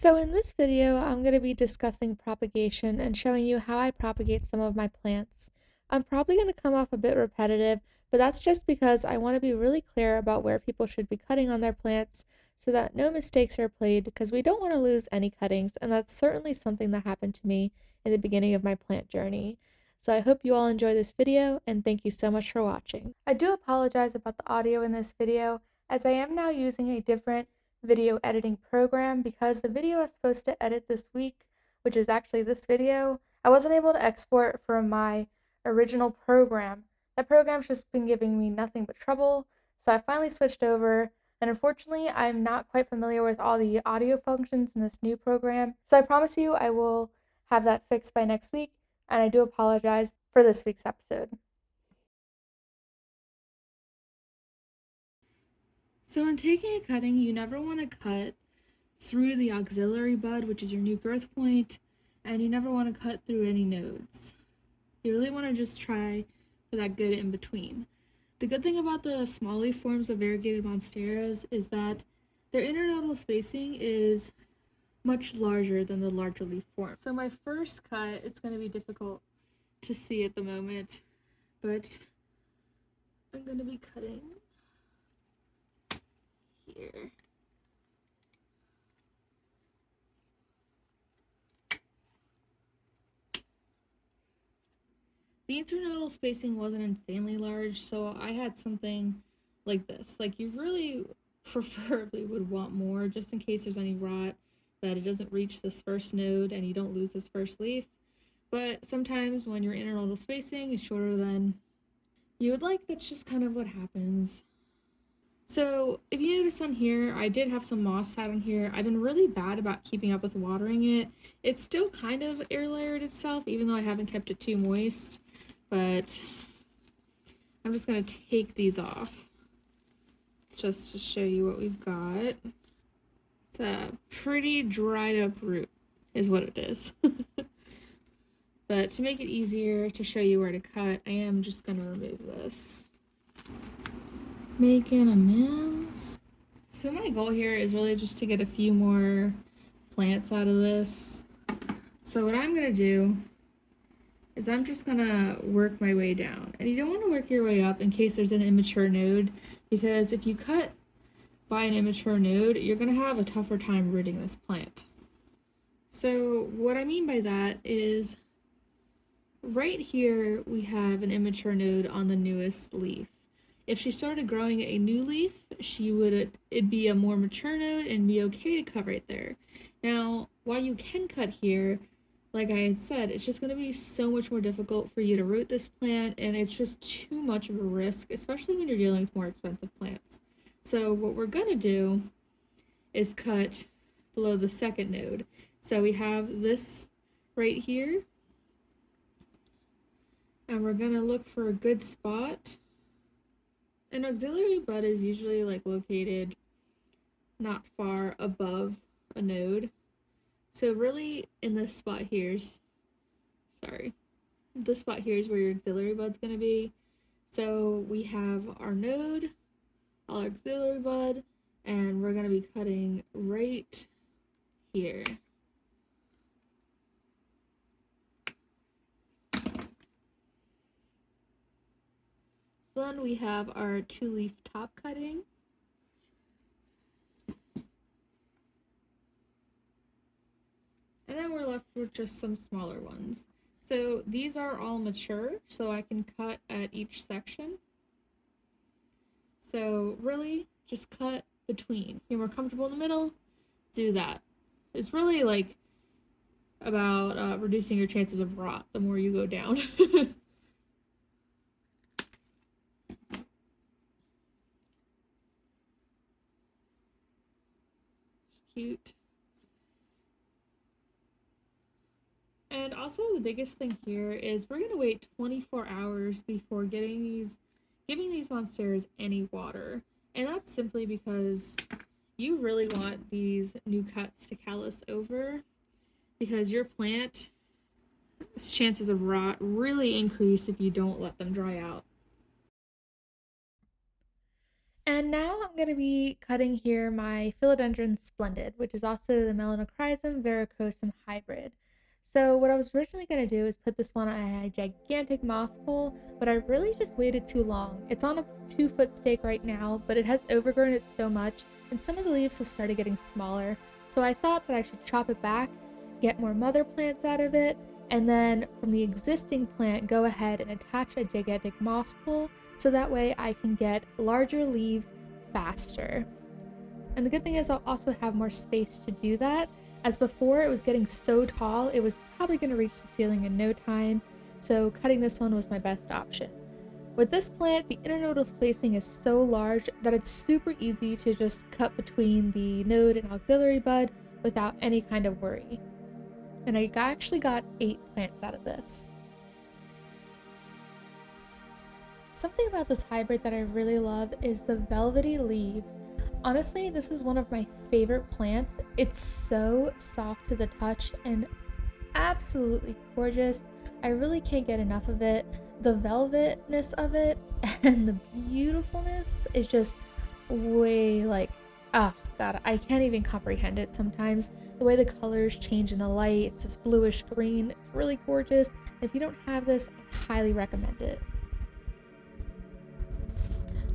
So in this video, I'm going to be discussing propagation and showing you how I propagate some of my plants. I'm probably going to come off a bit repetitive, but that's just because I want to be really clear about where people should be cutting on their plants so that no mistakes are played, because we don't want to lose any cuttings, and that's certainly something that happened to me in the beginning of my plant journey. So I hope you all enjoy this video, and thank you so much for watching. I do apologize about the audio in this video, as I am now using a different video editing program because the video I was supposed to edit this week, which is actually this video, I wasn't able to export from my original program. That program's just been giving me nothing but trouble, so I finally switched over, and unfortunately I'm not quite familiar with all the audio functions in this new program, so I promise you I will have that fixed by next week, and I do apologize for this week's episode. So when taking a cutting, you never want to cut through the auxiliary bud, which is your new growth point, and you never want to cut through any nodes. You really want to just try for that good in between. The good thing about the small leaf forms of variegated monsteras is that their internodal spacing is much larger than the larger leaf form. So my first cut, it's going to be difficult to see at the moment, but I'm going to be cutting here. The internodal spacing wasn't insanely large, so I had something like this. Like, you really preferably would want more, just in case there's any rot, that it doesn't reach this first node and you don't lose this first leaf. But sometimes when your internodal spacing is shorter than you would like, that's just kind of what happens. So if you notice on here, I did have some moss sat on here. I've been really bad about keeping up with watering it. It's still kind of air layered itself, even though I haven't kept it too moist. But I'm just going to take these off just to show you what we've got. It's a pretty dried up root is what it is. But to make it easier to show you where to cut, I am just going to remove this. Making a mess. So my goal here is really just to get a few more plants out of this. So what I'm going to do is I'm just gonna work my way down. And you don't want to work your way up in case there's an immature node, because if you cut by an immature node, you're gonna have a tougher time rooting this plant. So what I mean by that is right here we have an immature node on the newest leaf. If she started growing a new leaf, it'd be a more mature node and be okay to cut right there. Now, while you can cut here, like I had said, it's just going to be so much more difficult for you to root this plant, and it's just too much of a risk, especially when you're dealing with more expensive plants. So what we're going to do is cut below the second node. So we have this right here, and we're going to look for a good spot. An auxiliary bud is usually like located not far above a node. So really, in this spot this spot here is where your auxiliary bud's going to be. So we have our node, our auxiliary bud, and we're going to be cutting right here. So then we have our 2-leaf top cutting. And then we're left with just some smaller ones. So these are all mature, so I can cut at each section. So really, just cut between. You're more comfortable in the middle, do that. It's really like about reducing your chances of rot the more you go down. Cute. And also the biggest thing here is we're going to wait 24 hours before giving these monsteras any water. And that's simply because you really want these new cuts to callus over, because your plant's chances of rot really increase if you don't let them dry out. And now I'm going to be cutting here my Philodendron Splendid, which is also the Melanochrysum verrucosum hybrid. So what I was originally going to do is put this one on a gigantic moss pole, but I really just waited too long. It's on a 2-foot stake right now, but it has overgrown it so much, and some of the leaves have started getting smaller. So I thought that I should chop it back, get more mother plants out of it, and then from the existing plant go ahead and attach a gigantic moss pole so that way I can get larger leaves faster. And the good thing is I'll also have more space to do that, as before it was getting so tall it was probably going to reach the ceiling in no time, so cutting this one was my best option. With this plant, the internodal spacing is so large that it's super easy to just cut between the node and auxiliary bud without any kind of worry. And I actually got 8 plants out of this. Something about this hybrid that I really love is the velvety leaves. Honestly, this is one of my favorite plants. It's so soft to the touch and absolutely gorgeous. I really can't get enough of it. The velvetness of it and the beautifulness is just way like, oh god, I can't even comprehend it sometimes. The way the colors change in the light, it's this bluish green, it's really gorgeous. If you don't have this, I highly recommend it.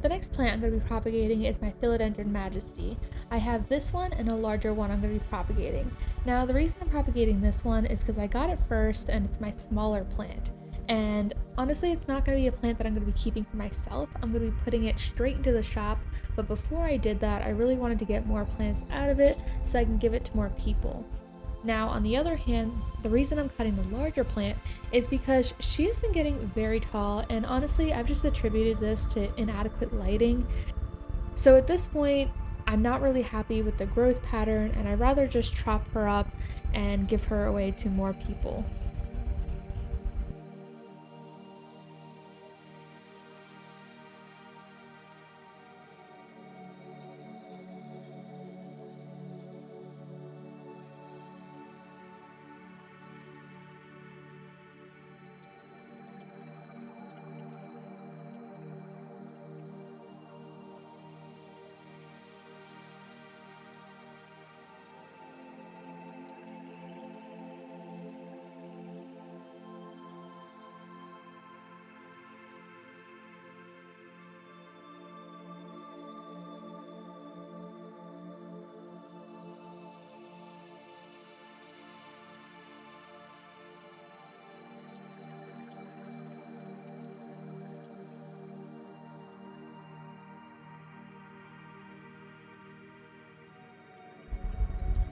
The next plant I'm going to be propagating is my Philodendron Majesty. I have this one and a larger one I'm going to be propagating. Now the reason I'm propagating this one is because I got it first and it's my smaller plant. And honestly, it's not going to be a plant that I'm going to be keeping for myself. I'm going to be putting it straight into the shop. But before I did that, I really wanted to get more plants out of it so I can give it to more people. Now, on the other hand, the reason I'm cutting the larger plant is because she's been getting very tall, and honestly, I've just attributed this to inadequate lighting. So at this point, I'm not really happy with the growth pattern, and I'd rather just chop her up and give her away to more people.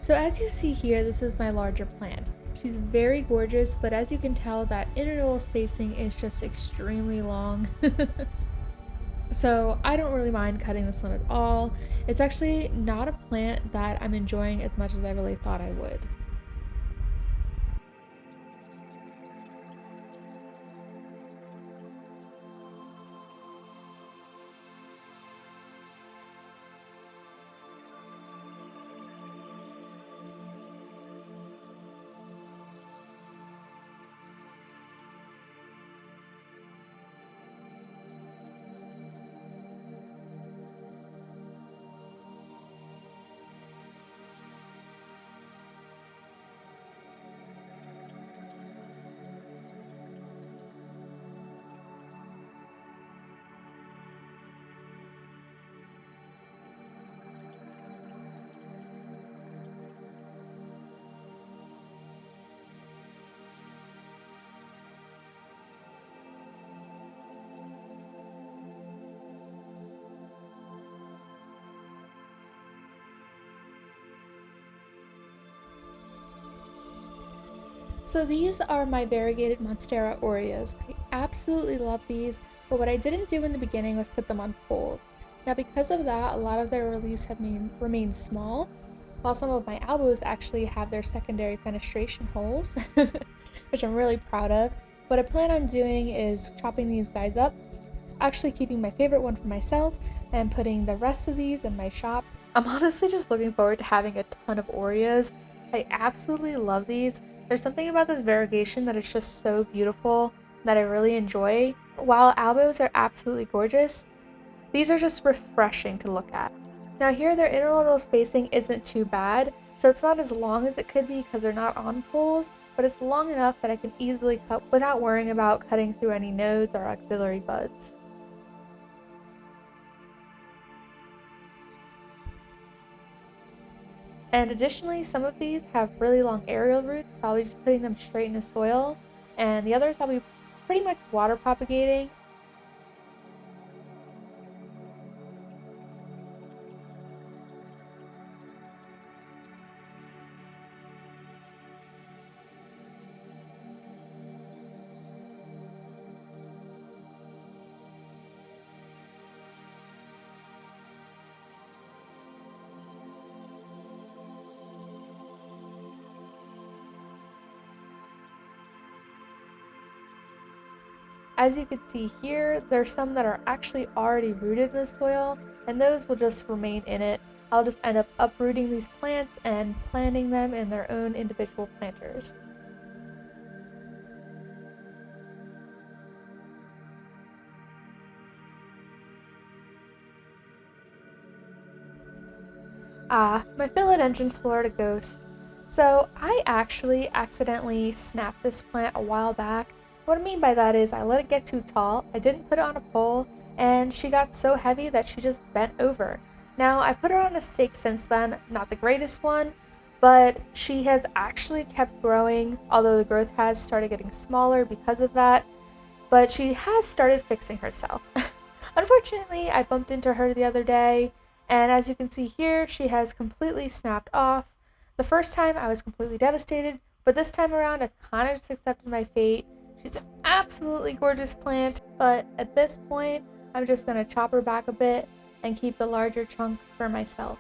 So as you see here, this is my larger plant. She's very gorgeous, but as you can tell, that internodal spacing is just extremely long. So I don't really mind cutting this one at all. It's actually not a plant that I'm enjoying as much as I really thought I would. So these are my variegated Monstera Oreos. I absolutely love these, but what I didn't do in the beginning was put them on poles. Now because of that, a lot of their leaves have remained small, while some of my albos actually have their secondary fenestration holes, which I'm really proud of. What I plan on doing is chopping these guys up, actually keeping my favorite one for myself, and putting the rest of these in my shop. I'm honestly just looking forward to having a ton of Oreos. I absolutely love these. There's something about this variegation that is just so beautiful that I really enjoy. While albos are absolutely gorgeous, These are just refreshing to look at. Now here their interlateral spacing isn't too bad, so it's not as long as it could be because they're not on poles, but it's long enough that I can easily cut without worrying about cutting through any nodes or auxiliary buds. And additionally, some of these have really long aerial roots, so I'll be just putting them straight into soil, and the others I'll be pretty much water propagating. As you can see here, there's some that are actually already rooted in the soil, and those will just remain in it. I'll just end up uprooting these plants and planting them in their own individual planters. My Philodendron Florida Ghost. So I actually accidentally snapped this plant a while back. What I mean by that is I let it get too tall, I didn't put it on a pole, and she got so heavy that she just bent over. Now I put her on a stake since then, not the greatest one, but she has actually kept growing, although the growth has started getting smaller because of that, but she has started fixing herself. Unfortunately, I bumped into her the other day, and as you can see here, she has completely snapped off. The first time I was completely devastated, but this time around I've kind of just accepted my fate. She's an absolutely gorgeous plant, but at this point, I'm just going to chop her back a bit and keep the larger chunk for myself.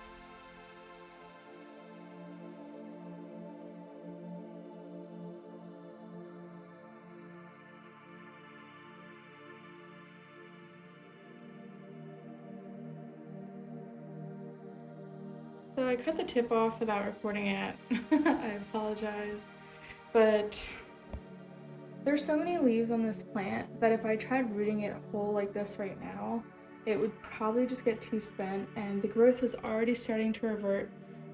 So I cut the tip off without recording it. I apologize. But there's so many leaves on this plant that if I tried rooting it whole like this right now, it would probably just get too spent, and the growth was already starting to revert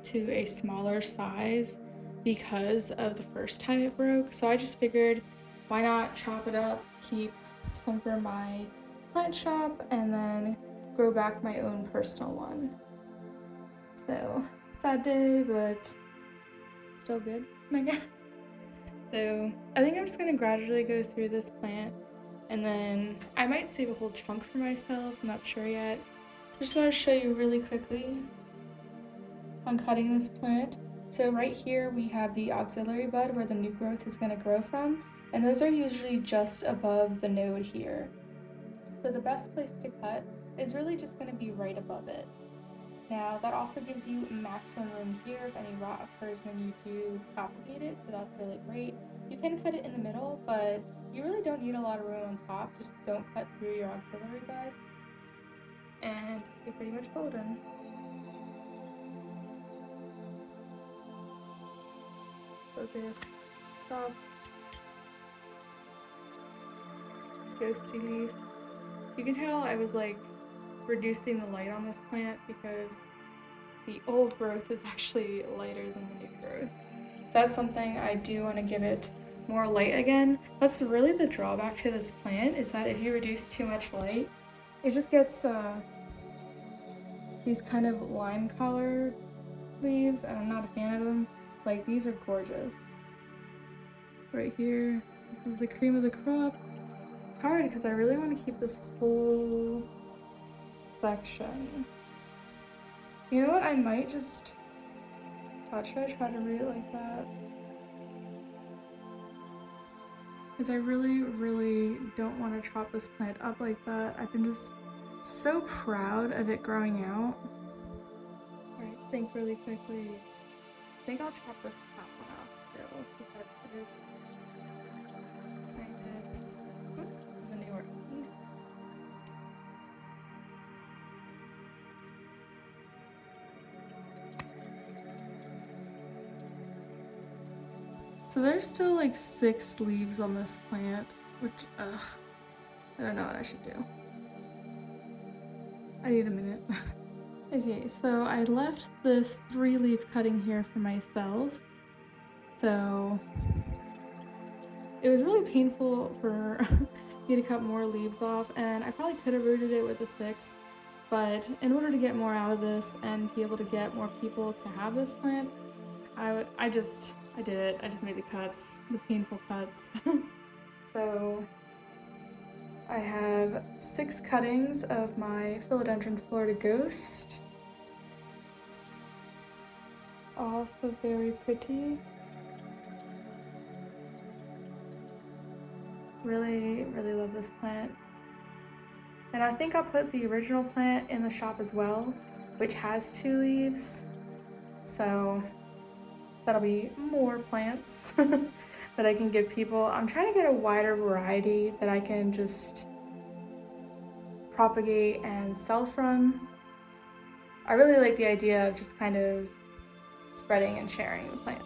to a smaller size because of the first time it broke. So I just figured, why not chop it up, keep some for my plant shop, and then grow back my own personal one. So, sad day, but still good, I guess. So, I think I'm just gonna gradually go through this plant, and then I might save a whole chunk for myself, I'm not sure yet. Just want to show you really quickly on cutting this plant. So right here we have the auxiliary bud where the new growth is gonna grow from, and those are usually just above the node here. So the best place to cut is really just gonna be right above it. Now that also gives you maximum room here if any rot occurs when you do propagate it, so that's really great. You can cut it in the middle, but you really don't need a lot of room on top, just don't cut through your auxiliary bud, and you're pretty much golden. Focus, stop, ghosty leaf. You can tell I was like reducing the light on this plant because the old growth is actually lighter than the new growth. That's something I do want to give it more light again. That's really the drawback to this plant, is that if you reduce too much light, it just gets these kind of lime colored leaves, and I'm not a fan of them. Like, these are gorgeous. Right here, this is the cream of the crop. It's hard because I really want to keep this whole section. You know what, I might just, should I try to read it like that? Because I really don't want to chop this plant up like that. I've been just so proud of it growing out. Alright, think really quickly. I think I'll chop this top one off still, because it is kind of the newer end. So there's still like 6 leaves on this plant, which, I don't know what I should do. I need a minute. Okay, so I left this 3-leaf cutting here for myself. So it was really painful for me to cut more leaves off, and I probably could have rooted it with a 6, but in order to get more out of this and be able to get more people to have this plant, I did it. I just made the cuts, the painful cuts. So I have 6 cuttings of my Philodendron Florida Ghost. Also very pretty. Really, really love this plant. And I think I'll put the original plant in the shop as well, which has 2 leaves. So that'll be more plants that I can give people. I'm trying to get a wider variety that I can just propagate and sell from. I really like the idea of just kind of spreading and sharing the plants.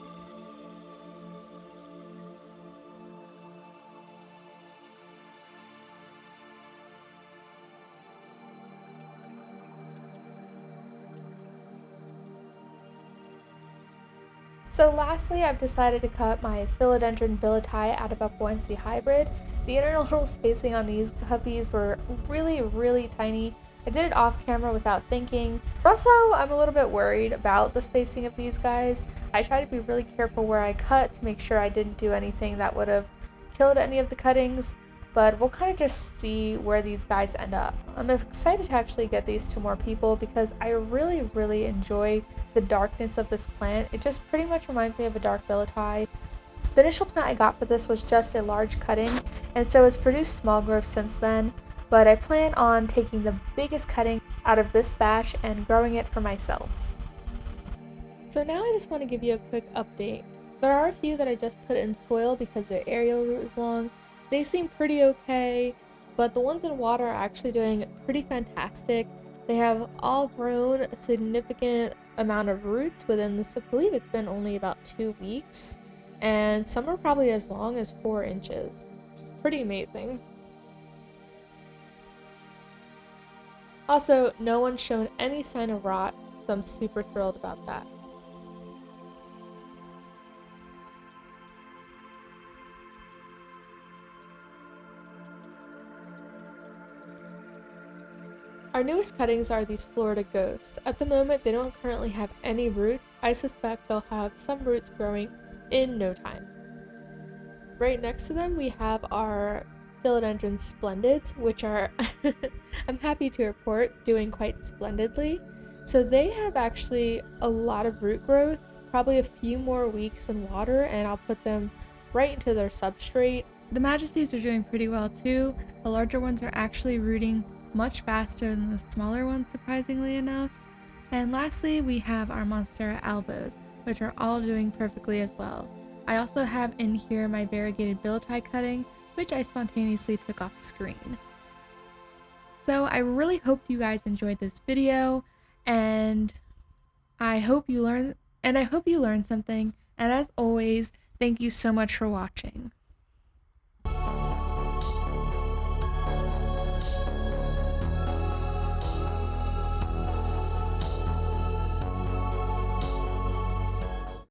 So lastly, I've decided to cut my Philodendron Billietiae out of a Buoyancy hybrid. The internal spacing on these puppies were really tiny. I did it off camera without thinking. Also, I'm a little bit worried about the spacing of these guys. I try to be really careful where I cut to make sure I didn't do anything that would have killed any of the cuttings, but we'll kind of just see where these guys end up. I'm excited to actually get these to more people because I really enjoy the darkness of this plant. It just pretty much reminds me of a dark Billietiae. The initial plant I got for this was just a large cutting, and so it's produced small growth since then, but I plan on taking the biggest cutting out of this batch and growing it for myself. So now I just want to give you a quick update. There are a few that I just put in soil because their aerial root is long. They seem pretty okay, but the ones in water are actually doing pretty fantastic. They have all grown a significant amount of roots within this. I believe it's been only about 2 weeks, and some are probably as long as 4 inches. It's pretty amazing. Also, no one's shown any sign of rot, so I'm super thrilled about that. Our newest cuttings are these Florida Ghosts. At the moment, they don't currently have any roots. I suspect they'll have some roots growing in no time. Right next to them, we have our Philodendron Splendids, which are, I'm happy to report, doing quite splendidly. So they have actually a lot of root growth, probably a few more weeks in water, and I'll put them right into their substrate. The Majesties are doing pretty well too. The larger ones are actually rooting much faster than the smaller ones, surprisingly enough. And lastly, we have our Monstera Albos, which are all doing perfectly as well. I also have in here my variegated Billietiae cutting, which I spontaneously took off screen. So I really hope you guys enjoyed this video, and I hope you learned something. And as always, thank you so much for watching.